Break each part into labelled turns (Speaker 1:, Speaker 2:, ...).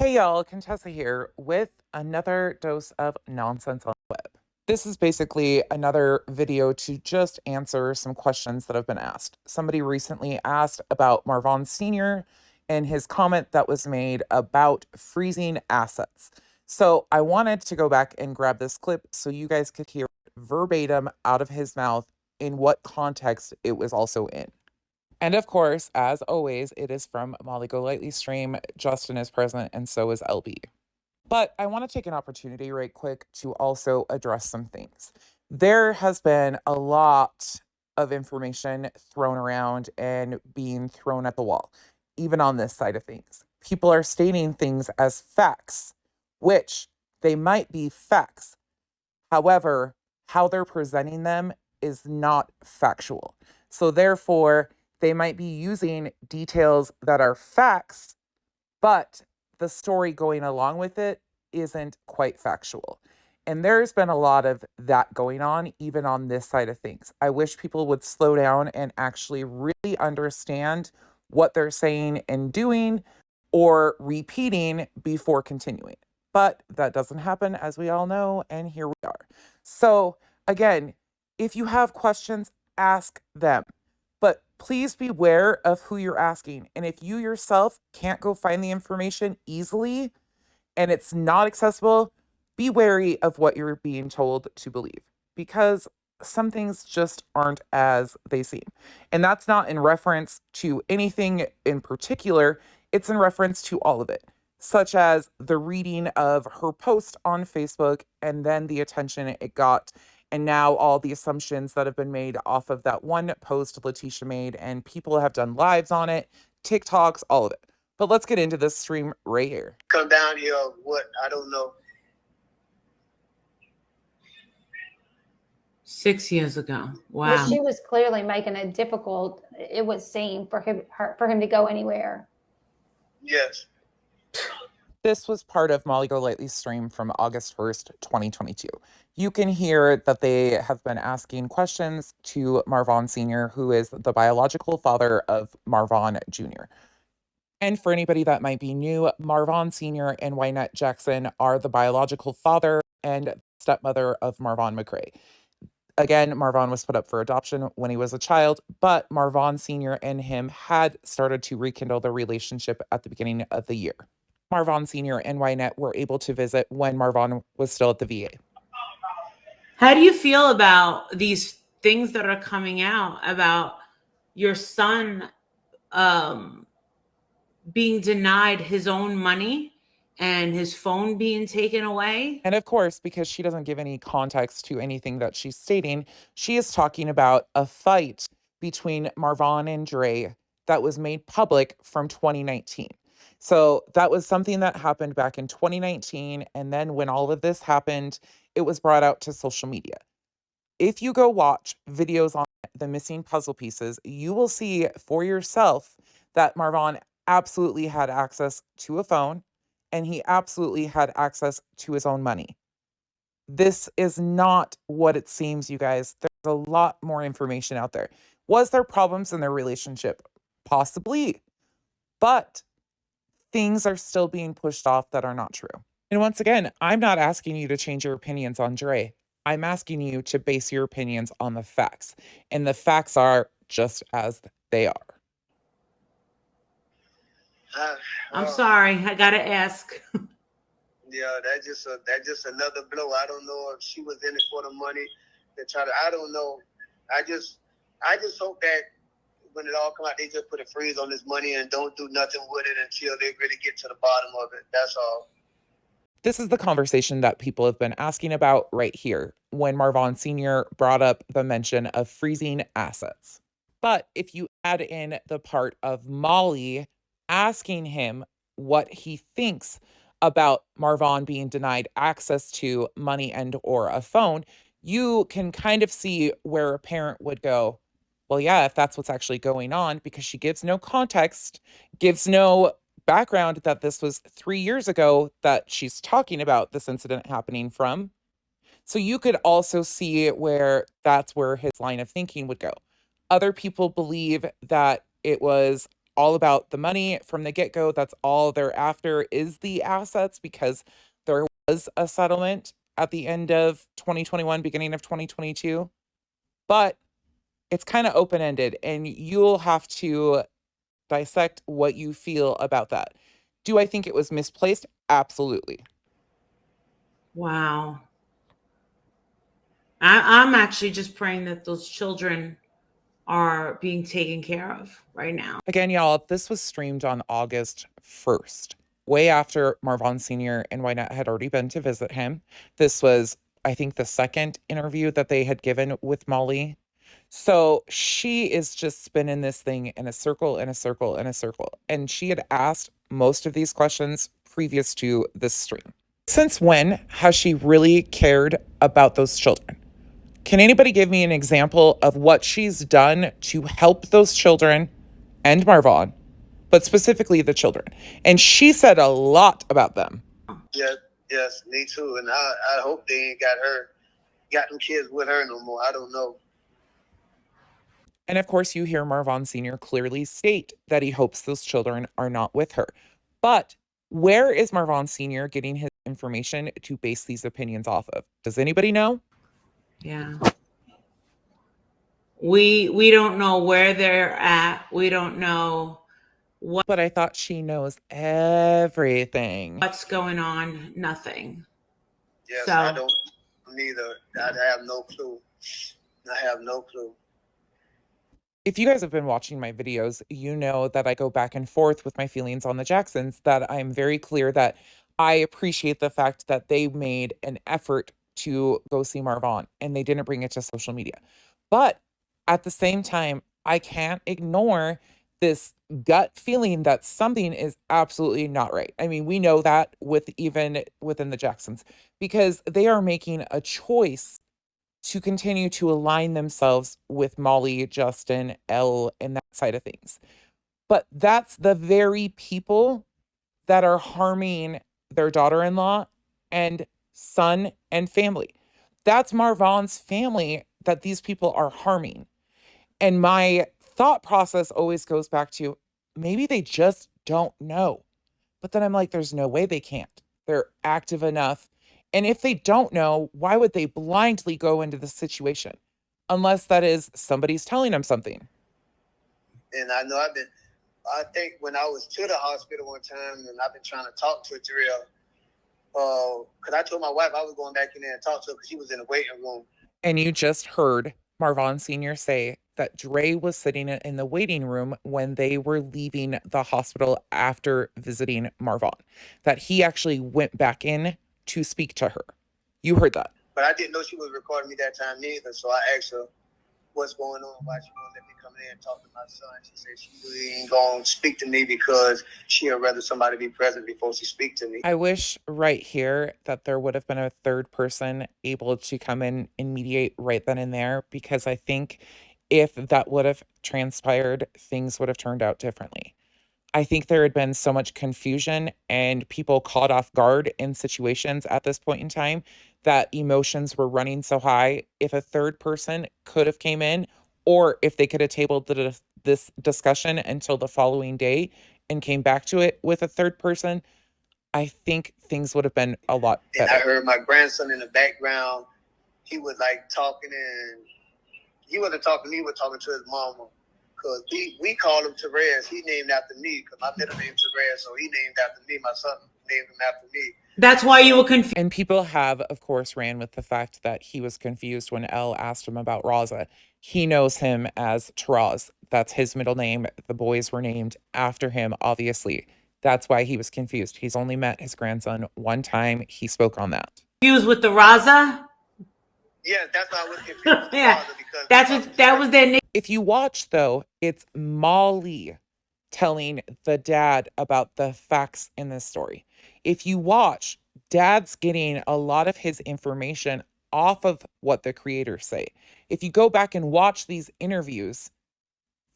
Speaker 1: Hey y'all, Contessa here with another dose of nonsense on the web. This is basically another video to just answer some questions that have been asked. Somebody recently asked about Marvon Sr. and his comment that was made about freezing assets. So I wanted to go back and grab this clip so you guys could hear verbatim out of his mouth in what context it was also in. And of course, as always, it is from MollyGoLightly stream. Justin is present, and so is LB. But I want to take an opportunity right quick to also address some things. There has been a lot of information thrown around and being thrown at the wall, even on this side of things. People are stating things as facts, which they might be facts. However, how they're presenting them is not factual. So therefore, they might be using details that are facts, but the story going along with it isn't quite factual. And there's been a lot of that going on, even on this side of things. I wish people would slow down and actually really understand what they're saying and doing or repeating before continuing. But that doesn't happen, as we all know, and here we are. So, again, if you have questions, ask them. But please beware of who you're asking. And if you yourself can't go find the information easily and it's not accessible, be wary of what you're being told to believe because some things just aren't as they seem. And that's not in reference to anything in particular, it's in reference to all of it, such as the reading of her post on Facebook and then the attention it got. And now all the assumptions that have been made off of that one post Letitia made, and people have done lives on it, TikToks, all of it. But let's get into this stream right here.
Speaker 2: Come down here, what? I don't know.
Speaker 3: 6 years ago. Wow.
Speaker 4: Well, she was clearly making it difficult, it would seem, for him to go anywhere.
Speaker 2: Yes.
Speaker 1: This was part of MollyGoLightly's stream from August 1st, 2022. You can hear that they have been asking questions to Marvon Sr., who is the biological father of Marvon Jr. And for anybody that might be new, Marvon Sr. and Wynette Jackson are the biological father and stepmother of Marvon McRae. Again, Marvon was put up for adoption when he was a child, but Marvon Sr. and him had started to rekindle their relationship at the beginning of the year. Marvon Sr. and Wynette were able to visit when Marvon was still at the VA.
Speaker 3: How do you feel about these things that are coming out about your son being denied his own money and his phone being taken away?
Speaker 1: And of course, because she doesn't give any context to anything that she's stating, she is talking about a fight between Marvon and Dre that was made public from 2019. So that was something that happened back in 2019. And then when all of this happened, it was brought out to social media. If you go watch videos on the missing puzzle pieces, you will see for yourself that Marvon absolutely had access to a phone and he absolutely had access to his own money. This is not what it seems, you guys. There's a lot more information out there. Was there problems in their relationship? Possibly. But things are still being pushed off that are not true. And once again, I'm not asking you to change your opinions on Dre. I'm asking you to base your opinions on the facts. And the facts are just as they are.
Speaker 3: I'm sorry, I gotta ask.
Speaker 2: Yeah, that's just another blow. I don't know if she was in it for the money to try to. I don't know. I just hope that when it all comes out, they just put a freeze on this money and don't do nothing with it until they really get to the bottom of it. That's all.
Speaker 1: This is the conversation that people have been asking about right here when Marvon Sr. brought up the mention of freezing assets. But if you add in the part of Molly asking him what he thinks about Marvon being denied access to money and or a phone, you can kind of see where a parent would go, well, yeah, if that's what's actually going on, because she gives no context, gives no background that this was 3 years ago that she's talking about this incident happening from. So you could also see where that's where his line of thinking would go. Other people believe that it was all about the money from the get-go. That's all they're after is the assets, because there was a settlement at the end of 2021, beginning of 2022. But it's kind of open-ended, and you'll have to dissect what you feel about that. Do I think it was misplaced? Absolutely.
Speaker 3: Wow. I'm actually just praying that those children are being taken care of right now.
Speaker 1: Again, y'all, this was streamed on August 1st, way after Marvon Sr. and Wynette had already been to visit him. This was, I think, the second interview that they had given with Molly. So she is just spinning this thing in a circle, in a circle, in a circle. And she had asked most of these questions previous to this stream. Since when has she really cared about those children? Can anybody give me an example of what she's done to help those children and Marvon, but specifically the children? And she said a lot about them.
Speaker 2: Yes, me too. And I hope they ain't got them kids with her no more. I don't know.
Speaker 1: And of course, you hear Marvon Sr. clearly state that he hopes those children are not with her. But where is Marvon Sr. getting his information to base these opinions off of? Does anybody know?
Speaker 3: Yeah. We don't know where they're at. We don't know what.
Speaker 1: But I thought she knows everything.
Speaker 3: What's going on? Nothing.
Speaker 2: Yes,
Speaker 3: So,
Speaker 2: I don't neither. I have no clue. I have no clue.
Speaker 1: If you guys have been watching my videos, you know that I go back and forth with my feelings on the Jacksons, that I'm very clear that I appreciate the fact that they made an effort to go see Marvon and they didn't bring it to social media. But at the same time, I can't ignore this gut feeling that something is absolutely not right. I mean, we know that even within the Jacksons, because they are making a choice to continue to align themselves with Molly, Justin, Elle, and that side of things. But that's the very people that are harming their daughter-in-law and son and family. That's Marvon's family that these people are harming. And my thought process always goes back to, maybe they just don't know. But then I'm like, there's no way they can't. They're active enough. And if they don't know, why would they blindly go into the situation? Unless that is somebody's telling them something.
Speaker 2: And I know I think when I was to the hospital one time and I've been trying to talk to Terrell, because I told my wife I was going back in there and talk to her because she was in the waiting room.
Speaker 1: And you just heard Marvon Sr. say that Dre was sitting in the waiting room when they were leaving the hospital after visiting Marvon, that he actually went back in to speak to her. You heard that.
Speaker 2: But I didn't know she was recording me that time neither, so I asked her what's going on, why she won't let me come in and talk to my son. She said she really ain't going to speak to me because she'd rather somebody be present before she speak to me.
Speaker 1: I wish right here that there would have been a third person able to come in and mediate right then and there, because I think if that would have transpired, things would have turned out differently. I think there had been so much confusion and people caught off guard in situations at this point in time that emotions were running so high. If a third person could have came in, or if they could have tabled this discussion until the following day and came back to it with a third person, I think things would have been a lot better.
Speaker 2: And I heard my grandson in the background. He was like talking, and he wasn't talking to me, he was talking to his mama. Because we call him Therese. He named after me because my middle name's Therese, so he named after me. My son named him after me.
Speaker 3: That's why you were confused.
Speaker 1: And people have, of course, ran with the fact that he was confused when Elle asked him about Raza. He knows him as Taraz. That's his middle name. The boys were named after him, obviously. That's why he was confused. He's only met his grandson one time. He spoke on that.
Speaker 3: Confused with the Raza?
Speaker 2: Yeah, that's why I was confused with
Speaker 3: Yeah,
Speaker 2: Raza, because
Speaker 3: that was their name.
Speaker 1: If you watch, though, it's Molly telling the dad about the facts in this story. If you watch, dad's getting a lot of his information off of what the creators say. If you go back and watch these interviews,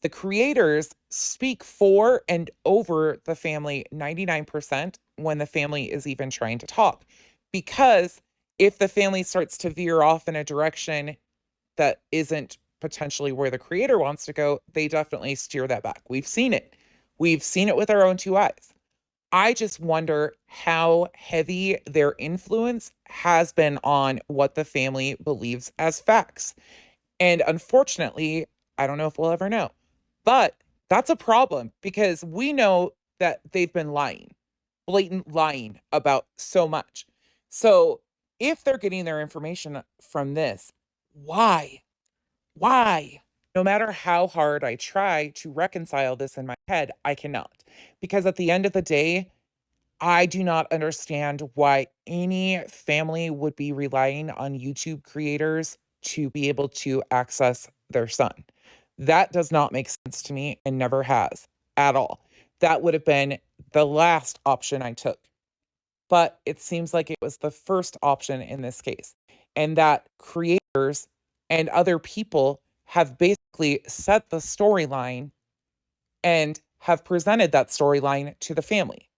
Speaker 1: the creators speak for and over the family 99% when the family is even trying to talk. Because if the family starts to veer off in a direction that isn't potentially where the creator wants to go, they definitely steer that back. We've seen it. We've seen it with our own two eyes. I just wonder how heavy their influence has been on what the family believes as facts. And unfortunately, I don't know if we'll ever know, but that's a problem because we know that they've been lying, blatant lying about so much. So if they're getting their information from this, why? Why? No matter how hard I try to reconcile this in my head, I cannot. Because at the end of the day, I do not understand why any family would be relying on YouTube creators to be able to access their son. That does not make sense to me and never has at all. That would have been the last option I took. But it seems like it was the first option in this case, and that creators and other people have basically set the storyline and have presented that storyline to the family.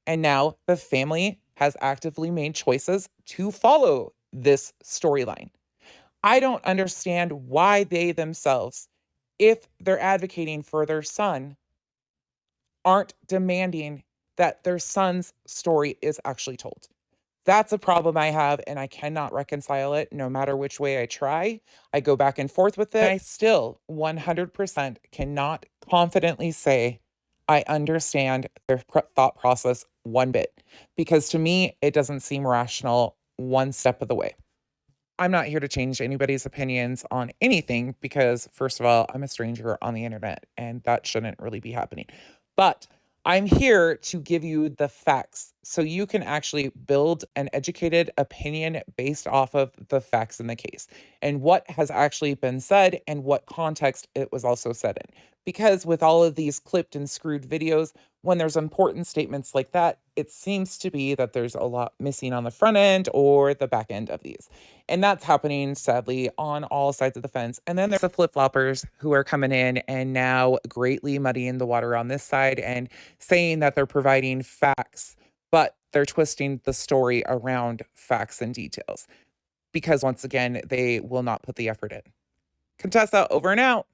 Speaker 1: And now the family has actively made choices to follow this storyline. I don't understand why they themselves, if they're advocating for their son, aren't demanding that their son's story is actually told. That's a problem I have, and I cannot reconcile it no matter which way I try. I go back and forth with it. I still 100% cannot confidently say I understand their thought process one bit, because to me, it doesn't seem rational one step of the way. I'm not here to change anybody's opinions on anything because, first of all, I'm a stranger on the internet and that shouldn't really be happening. But I'm here to give you the facts so you can actually build an educated opinion based off of the facts in the case and what has actually been said and what context it was also said in. Because with all of these clipped and screwed videos, when there's important statements like that, it seems to be that there's a lot missing on the front end or the back end of these. And that's happening, sadly, on all sides of the fence. And then there's the flip-floppers who are coming in and now greatly muddying the water on this side and saying that they're providing facts, but they're twisting the story around facts and details because, once again, they will not put the effort in. Contessa, over and out.